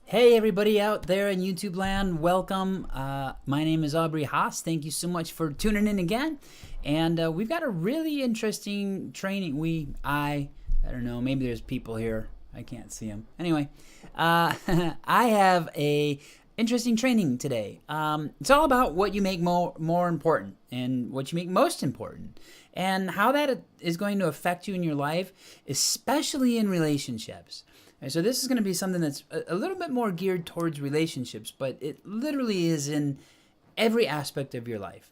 Hey everybody out there in YouTube land, welcome. My name is Aubrey Haase. Thank you so much for tuning in again. And we've got a really interesting training. I don't know, maybe there's people here. I can't see them. Anyway, I have a interesting training today. It's all about what you make more important and what you make most important and how that is going to affect you in your life, especially in relationships. And so this is going to be something that's a little bit more geared towards relationships, but it literally is in every aspect of your life.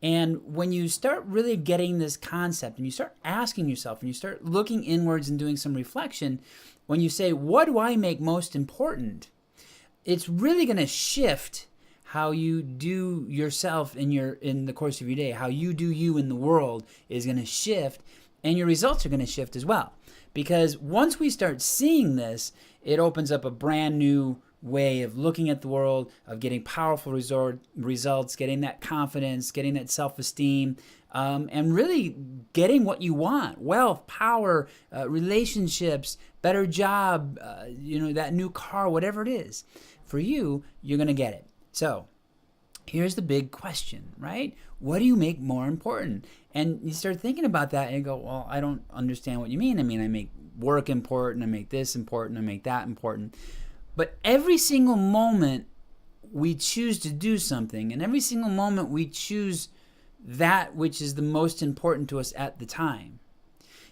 And when you start really getting this concept and you start asking yourself and you start looking inwards and doing some reflection, when you say, what do I make most important? It's really going to shift how you do yourself in the course of your day. How you do you in the world is going to shift, and your results are going to shift as well. Because once we start seeing this, it opens up a brand new way of looking at the world, of getting powerful results, getting that confidence, getting that self-esteem, and really getting what you want: wealth, power, relationships, better job, that new car, whatever it is. For you, you're going to get it. So here's the big question, right? What do you make more important? And you start thinking about that and you go, well, I don't understand what you mean. I mean, I make work important, I make this important, I make that important. But every single moment we choose to do something, and every single moment we choose that which is the most important to us at the time.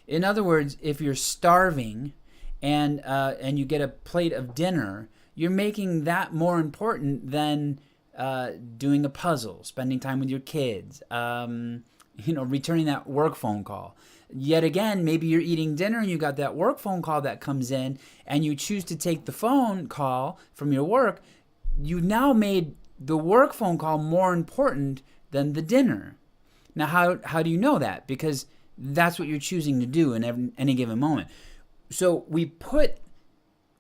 In other words, if you're starving and you get a plate of dinner, you're making that more important than doing a puzzle, spending time with your kids, returning that work phone call. Yet again, maybe you're eating dinner and you got that work phone call that comes in and you choose to take the phone call from your work. You've now made the work phone call more important than the dinner. Now, how do you know that? Because that's what you're choosing to do in any given moment. So we put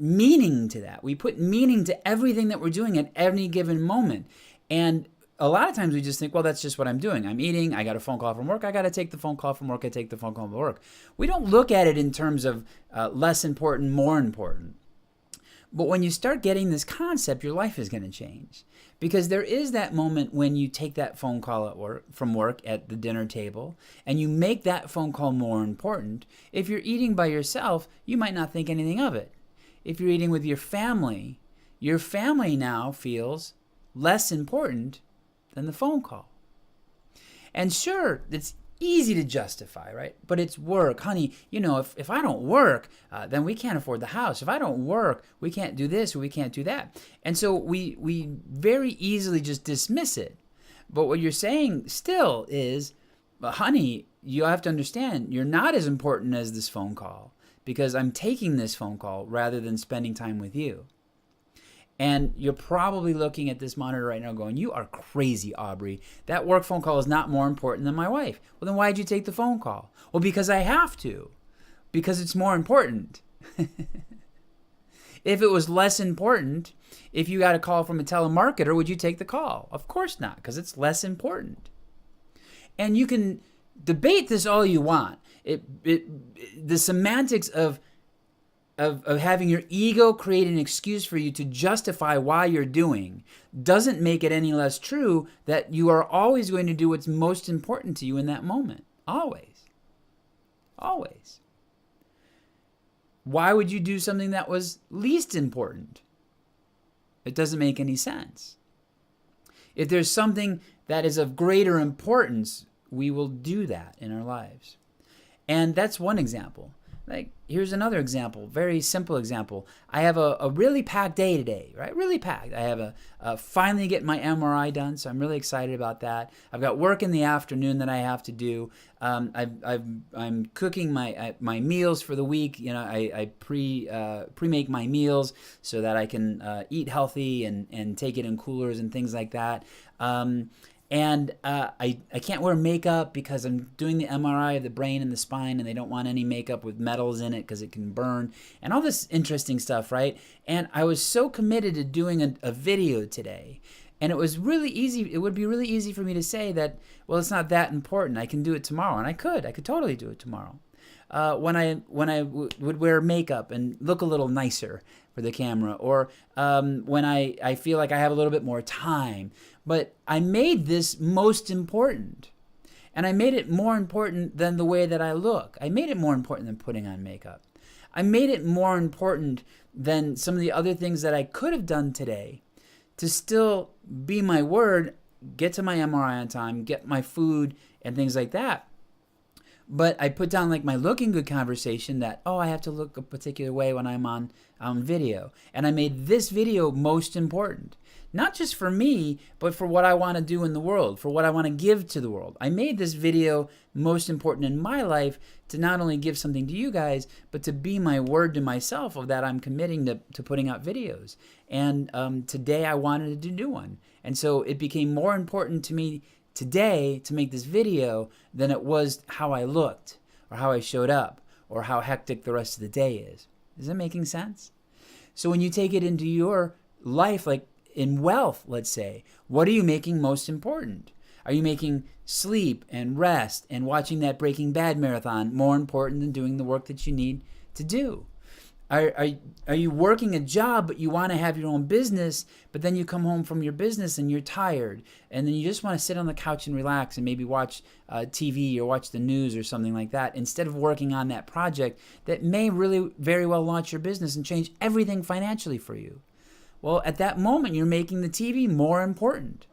meaning to that. We put meaning to everything that we're doing at any given moment. And a lot of times we just think, well, that's just what I'm doing. I'm eating. I got a phone call from work. I got to take the phone call from work. I take the phone call from work. We don't look at it in terms of less important, more important. But when you start getting this concept, your life is going to change. Because there is that moment when you take that phone call from work at the dinner table and you make that phone call more important. If you're eating by yourself, you might not think anything of it. If you're eating with your family now feels less important than the phone call. And sure, it's easy to justify, right? But it's work. Honey, if I don't work, then we can't afford the house. If I don't work, we can't do this or we can't do that. And so we very easily just dismiss it. But what you're saying still is, honey, you have to understand, you're not as important as this phone call because I'm taking this phone call rather than spending time with you. And you're probably looking at this monitor right now going, you are crazy, Aubrey. That work phone call is not more important than my wife. Well, then why'd you take the phone call? Well, because I have to. Because it's more important. If it was less important, if you got a call from a telemarketer, would you take the call? Of course not, because it's less important. And you can debate this all you want. The semantics of having your ego create an excuse for you to justify why you're doing doesn't make it any less true that you are always going to do what's most important to you in that moment. Always. Always. Why would you do something that was least important? It doesn't make any sense. If there's something that is of greater importance, we will do that in our lives. And that's one example. Like, here's another example, very simple example. I have a really packed day today, right? Really packed. I have finally getting my MRI done, so I'm really excited about that. I've got work in the afternoon that I have to do. I'm cooking my meals for the week. I pre-make my meals so that I can eat healthy and take it in coolers and things like that. And I can't wear makeup because I'm doing the MRI of the brain and the spine, and they don't want any makeup with metals in it because it can burn, and all this interesting stuff, right? And I was so committed to doing a video today, and it was really easy. It would be really easy for me to say that, well, it's not that important. I can do it tomorrow, and I could totally do it tomorrow. When I would wear makeup and look a little nicer. for the camera, or when I feel like I have a little bit more time. But I made this most important. And I made it more important than the way that I look. I made it more important than putting on makeup. I made it more important than some of the other things that I could have done today to still be my word, get to my MRI on time, get my food and things like that. But I put down like my looking good conversation that, I have to look a particular way when I'm on video. And I made this video most important. Not just for me, but for what I want to do in the world, for what I want to give to the world. I made this video most important in my life to not only give something to you guys, but to be my word to myself of that I'm committing to putting out videos. And today I wanted to do one. And so it became more important to me today to make this video than it was how I looked or how I showed up or how hectic the rest of the day is. Is that making sense? So when you take it into your life, like in wealth, let's say, what are you making most important? Are you making sleep and rest and watching that Breaking Bad marathon more important than doing the work that you need to do? Are you working a job but you want to have your own business, but then you come home from your business and you're tired and then you just want to sit on the couch and relax and maybe watch TV or watch the news or something like that instead of working on that project that may really very well launch your business and change everything financially for you? Well, at that moment, you're making the TV more important.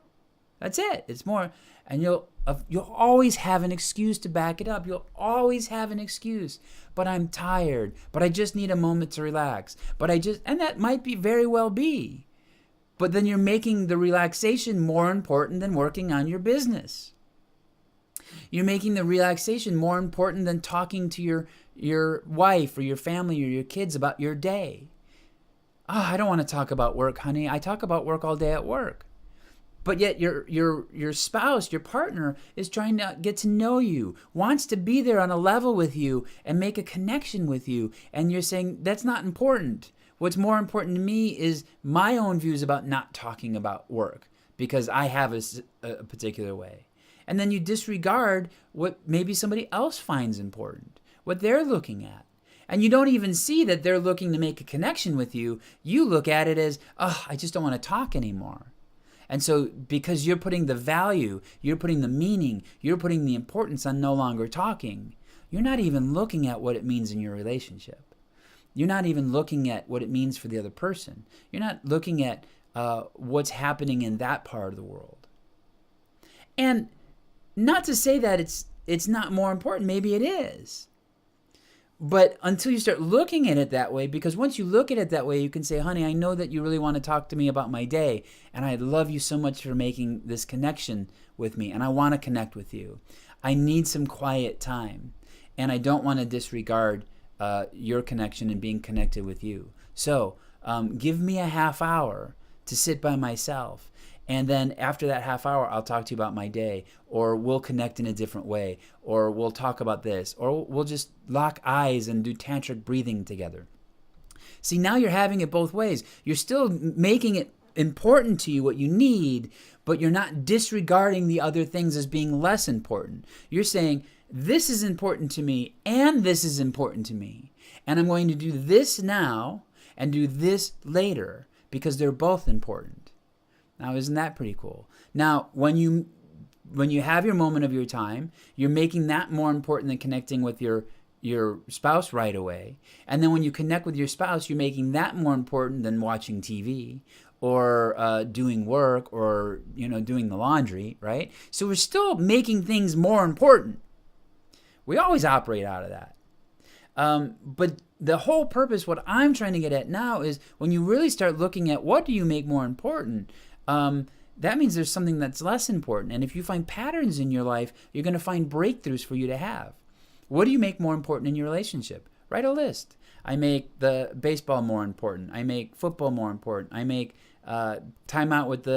That's it. It's more. And you'll always have an excuse to back it up. You'll always have an excuse. But I'm tired. But I just need a moment to relax. And that might be very well be. But then you're making the relaxation more important than working on your business. You're making the relaxation more important than talking to your wife or your family or your kids about your day. I don't want to talk about work, honey. I talk about work all day at work. But yet your spouse, your partner, is trying to get to know you, wants to be there on a level with you and make a connection with you. And you're saying, that's not important. What's more important to me is my own views about not talking about work because I have a particular way. And then you disregard what maybe somebody else finds important, what they're looking at. And you don't even see that they're looking to make a connection with you. You look at it as, I just don't want to talk anymore. And so because you're putting the value, you're putting the meaning, you're putting the importance on no longer talking, you're not even looking at what it means in your relationship. You're not even looking at what it means for the other person. You're not looking at what's happening in that part of the world. And not to say that it's not more important. Maybe it is. But until you start looking at it that way, because once you look at it that way, you can say, honey, I know that you really want to talk to me about my day, and I love you so much for making this connection with me, and I want to connect with you. I need some quiet time, and I don't want to disregard your connection and being connected with you. So give me a half hour to sit by myself. And then after that half hour, I'll talk to you about my day, or we'll connect in a different way, or we'll talk about this, or we'll just lock eyes and do tantric breathing together. See, now you're having it both ways. You're still making it important to you what you need, but you're not disregarding the other things as being less important. You're saying, this is important to me, and this is important to me. And I'm going to do this now and do this later because they're both important. Now, isn't that pretty cool? Now, when you have your moment of your time, you're making that more important than connecting with your spouse right away. And then when you connect with your spouse, you're making that more important than watching TV or doing work or doing the laundry, right? So we're still making things more important. We always operate out of that. But the whole purpose, what I'm trying to get at now is when you really start looking at what do you make more important, that means there's something that's less important. And if you find patterns in your life, you're going to find breakthroughs for you to have. What do you make more important in your relationship? Write a list. I make the baseball more important. I make football more important. I make time out with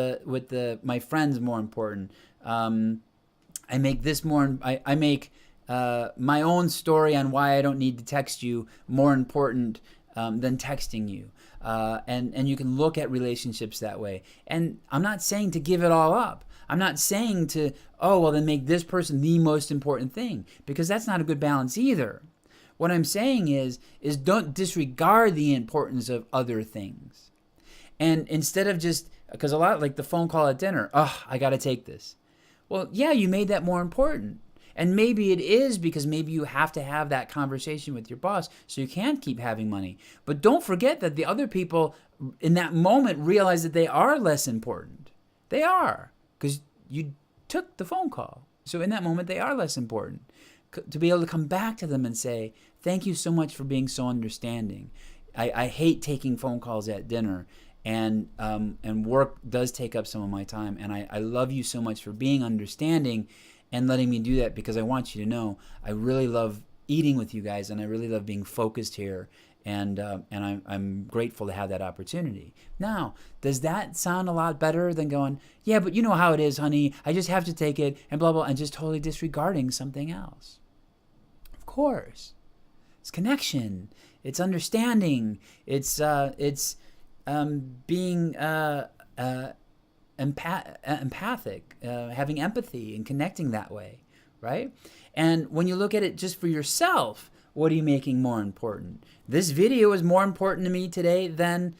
my friends more important. I make this more. I make my own story on why I don't need to text you more important than texting you. And you can look at relationships that way. And I'm not saying to give it all up. I'm not saying to, then make this person the most important thing, because that's not a good balance either. What I'm saying is don't disregard the importance of other things. And instead of just, because a lot, like the phone call at dinner, I got to take this. Well, yeah, you made that more important. And maybe it is because maybe you have to have that conversation with your boss so you can't keep having money. But don't forget that the other people in that moment realize that they are less important. They are, because you took the phone call. So in that moment, they are less important. To be able to come back to them and say, thank you so much for being so understanding. I hate taking phone calls at dinner. And work does take up some of my time. And I love you so much for being understanding and letting me do that, because I want you to know I really love eating with you guys, and I really love being focused here. And I'm grateful to have that opportunity. Now, does that sound a lot better than going, yeah, but you know how it is, honey, I just have to take it, and blah, blah, and just totally disregarding something else? Of course. It's connection. It's understanding. It's being empathic, having empathy and connecting that way, right? And when you look at it just for yourself, what are you making more important? This video is more important to me today than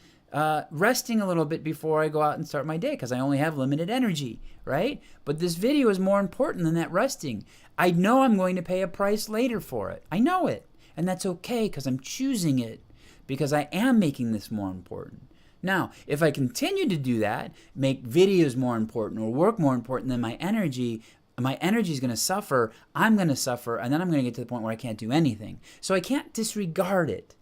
resting a little bit before I go out and start my day, because I only have limited energy, right? But this video is more important than that resting. I know I'm going to pay a price later for it. I know it. And that's okay, because I'm choosing it, because I am making this more important. Now, if I continue to do that, make videos more important or work more important than my energy is going to suffer, I'm going to suffer, and then I'm going to get to the point where I can't do anything. So I can't disregard it.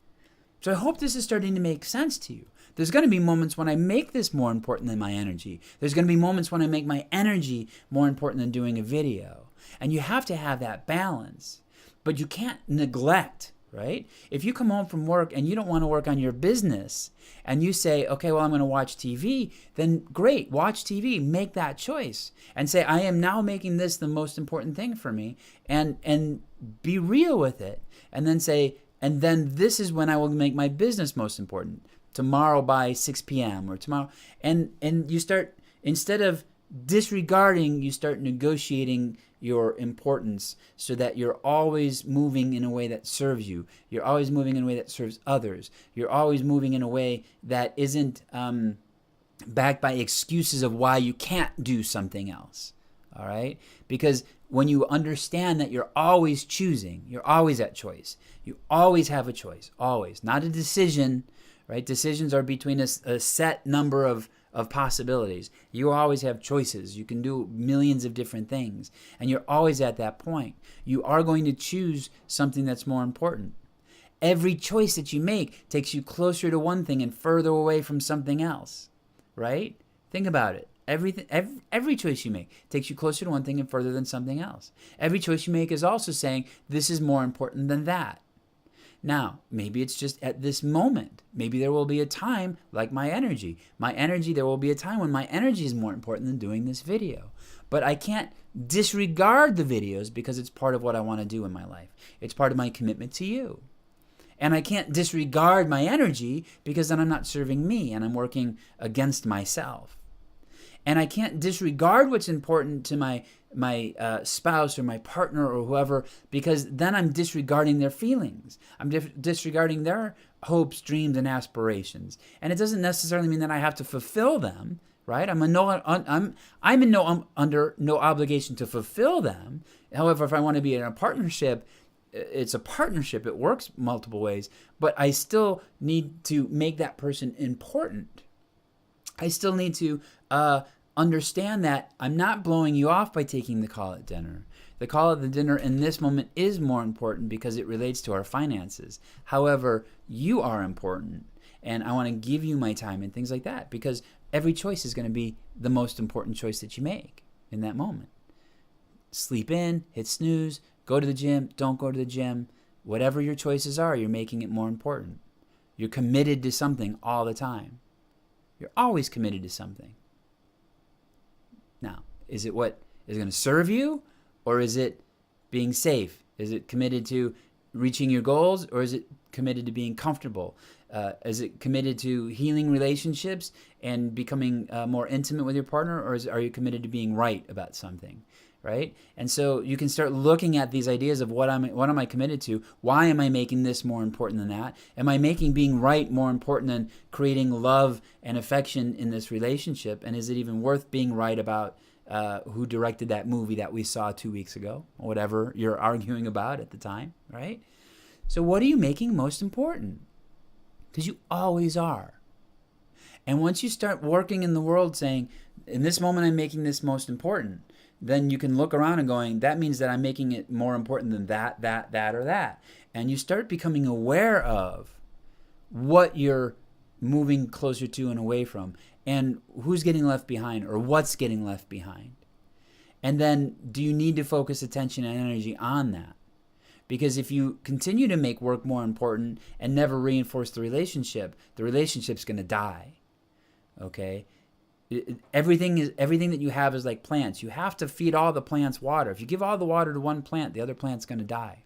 So I hope this is starting to make sense to you. There's going to be moments when I make this more important than my energy. There's going to be moments when I make my energy more important than doing a video. And you have to have that balance. But you can't neglect, right? If you come home from work and you don't want to work on your business, and you say, okay, well, I'm going to watch TV, then great, watch TV, make that choice, and say, I am now making this the most important thing for me, and be real with it, and then say, and then this is when I will make my business most important, tomorrow by 6 p.m. or tomorrow, and you start, instead of disregarding, you start negotiating your importance so that you're always moving in a way that serves you. You're always moving in a way that serves others. You're always moving in a way that isn't backed by excuses of why you can't do something else. All right? Because when you understand that you're always choosing, you're always at choice. You always have a choice, always. Not a decision, right? Decisions are between a set number of possibilities. You always have choices. You can do millions of different things, and you're always at that point. You are going to choose something that's more important. Every choice that you make takes you closer to one thing and further away from something else, right? Think about it. Every choice you make takes you closer to one thing and further than something else. Every choice you make is also saying, this is more important than that. Now, maybe it's just at this moment. Maybe there will be a time like my energy. There will be a time when my energy is more important than doing this video. But I can't disregard the videos because it's part of what I want to do in my life. It's part of my commitment to you. And I can't disregard my energy because then I'm not serving me and I'm working against myself. And I can't disregard what's important to my spouse or my partner or whoever, because then I'm disregarding their feelings. I'm disregarding their hopes, dreams, and aspirations. And it doesn't necessarily mean that I have to fulfill them, right? I'm under no obligation to fulfill them. However, if I want to be in a partnership, it's a partnership. It works multiple ways, but I still need to make that person important. I still need to understand that I'm not blowing you off by taking the call at dinner. The call at the dinner in this moment is more important because it relates to our finances. However, you are important, and I want to give you my time and things like that, because every choice is going to be the most important choice that you make in that moment. Sleep in, hit snooze, go to the gym, don't go to the gym. Whatever your choices are, you're making it more important. You're committed to something all the time. You're always committed to something. Now, is it what is going to serve you, or is it being safe? Is it committed to reaching your goals, or is it committed to being comfortable? Is it committed to healing relationships and becoming more intimate with your partner, or are you committed to being right about something? right? And so you can start looking at these ideas of what am I committed to? Why am I making this more important than that? Am I making being right more important than creating love and affection in this relationship? And is it even worth being right about who directed that movie that we saw 2 weeks ago? Whatever you're arguing about at the time, right? So what are you making most important? Because you always are. And once you start working in the world saying, in this moment I'm making this most important, then you can look around and going, that means that I'm making it more important than that, or that. And you start becoming aware of what you're moving closer to and away from, and who's getting left behind or what's getting left behind. And then do you need to focus attention and energy on that? Because if you continue to make work more important and never reinforce the relationship's going to die. Okay? Everything that you have is like plants. You have to feed all the plants water. If you give all the water to one plant, the other plant's going to die.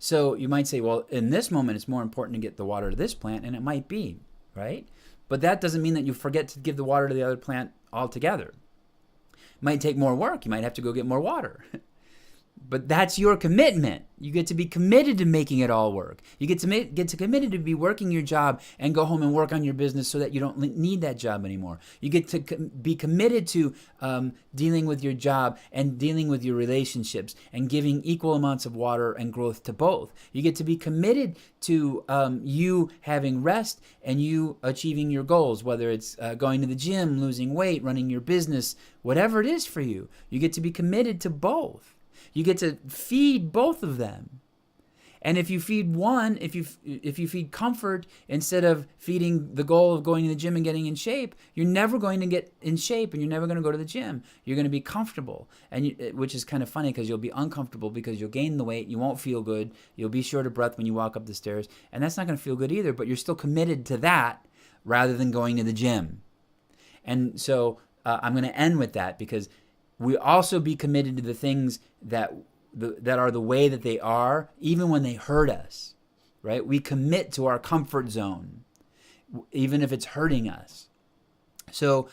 So you might say, well, in this moment, it's more important to get the water to this plant, and it might be, right? But that doesn't mean that you forget to give the water to the other plant altogether. It might take more work. You might have to go get more water. But that's your commitment. You get to be committed to making it all work. You get to committed to be working your job and go home and work on your business so that you don't need that job anymore. You get to be committed to dealing with your job and dealing with your relationships and giving equal amounts of water and growth to both. You get to be committed to you having rest and you achieving your goals, whether it's going to the gym, losing weight, running your business, whatever it is for you. You get to be committed to both. You get to feed both of them. And if you feed one, if you feed comfort instead of feeding the goal of going to the gym and getting in shape, you're never going to get in shape and you're never going to go to the gym. You're going to be comfortable, which is kind of funny because you'll be uncomfortable because you'll gain the weight, you won't feel good, you'll be short of breath when you walk up the stairs, and that's not going to feel good either, but you're still committed to that rather than going to the gym. And so I'm going to end with that because we also be committed to the things that are the way that they are, even when they hurt us, right? We commit to our comfort zone, even if it's hurting us. So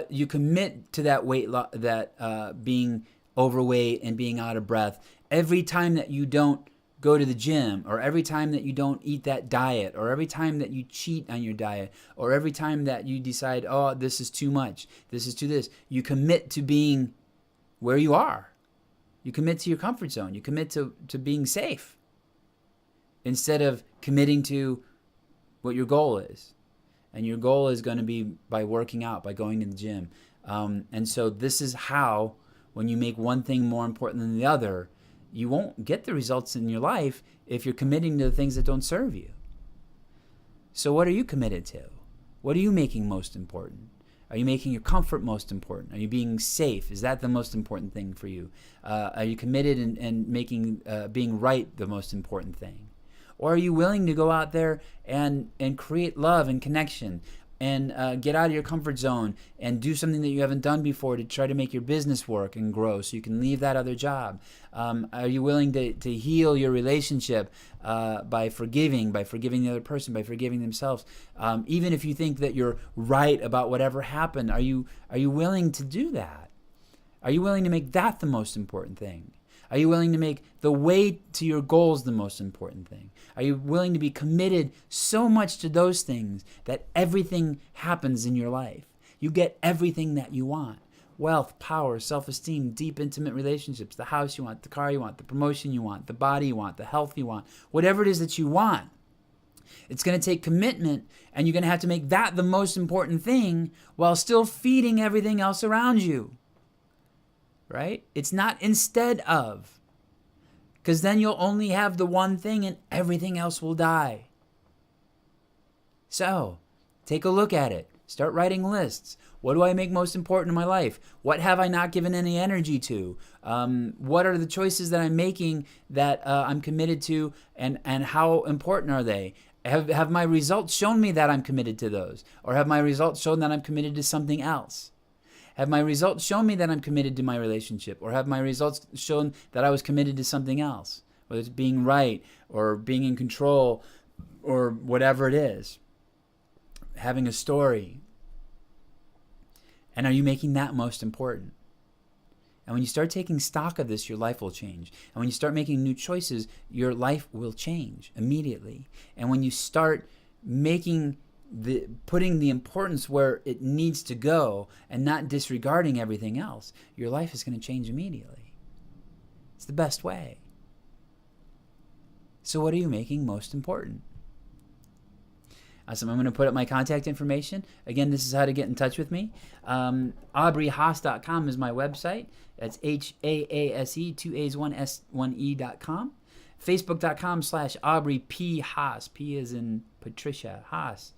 you commit to that being overweight and being out of breath every time that you don't go to the gym, or every time that you don't eat that diet, or every time that you cheat on your diet, or every time that you decide, oh, this is too much, this is too this. You commit to being where you are. You commit to your comfort zone. You commit to being safe instead of committing to what your goal is. And your goal is going to be by working out, by going to the gym. And so this is how, when you make one thing more important than the other, you won't get the results in your life if you're committing to the things that don't serve you. So what are you committed to? What are you making most important? Are you making your comfort most important? Are you being safe? Is that the most important thing for you? Are you committed and making being right the most important thing? Or are you willing to go out there and create love and connection and get out of your comfort zone and do something that you haven't done before to try to make your business work and grow so you can leave that other job? Are you willing to heal your relationship by forgiving the other person, by forgiving themselves? Even if you think that you're right about whatever happened, are you willing to do that? Are you willing to make that the most important thing? Are you willing to make the way to your goals the most important thing? Are you willing to be committed so much to those things that everything happens in your life? You get everything that you want. Wealth, power, self-esteem, deep, intimate relationships, the house you want, the car you want, the promotion you want, the body you want, the health you want, whatever it is that you want. It's going to take commitment, and you're going to have to make that the most important thing while still feeding everything else around you. Right? It's not instead of. Because then you'll only have the one thing and everything else will die. So, take a look at it. Start writing lists. What do I make most important in my life? What have I not given any energy to? What are the choices that I'm making that I'm committed to, and how important are they? Have my results shown me that I'm committed to those? Or have my results shown that I'm committed to something else? Have my results shown me that I'm committed to my relationship? Or have my results shown that I was committed to something else? Whether it's being right or being in control or whatever it is. Having a story. And are you making that most important? And when you start taking stock of this, your life will change. And when you start making new choices, your life will change immediately. And when you start putting the importance where it needs to go and not disregarding everything else, your life is going to change immediately. It's the best way. So what are you making most important? Awesome. I'm going to put up my contact information. Again, this is how to get in touch with me. AubreyHaase.com is my website. That's HAASE, 2 A's, 1 S, 1 E.com. Facebook.com/Aubrey P. Haase. P is in Patricia Haase.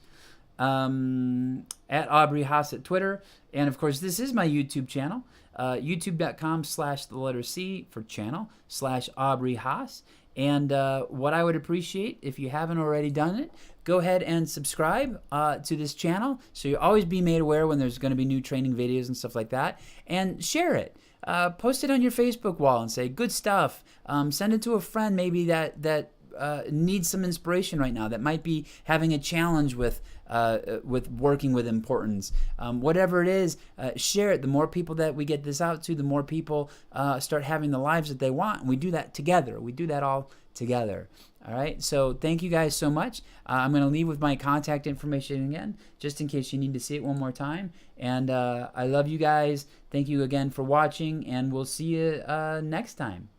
At Aubrey Haase at Twitter. And of course, this is my YouTube channel. YouTube.com/C for channel /Aubrey Haase. And what I would appreciate, if you haven't already done it, go ahead and subscribe to this channel so you'll always be made aware when there's going to be new training videos and stuff like that. And share it. Post it on your Facebook wall and say, good stuff. Send it to a friend maybe that needs some inspiration right now, that might be having a challenge with working with importance. Whatever it is, share it. The more people that we get this out to, the more people start having the lives that they want. And we do that together. We do that all together. All right. So thank you guys so much. I'm going to leave with my contact information again, just in case you need to see it one more time. And I love you guys. Thank you again for watching, and we'll see you next time.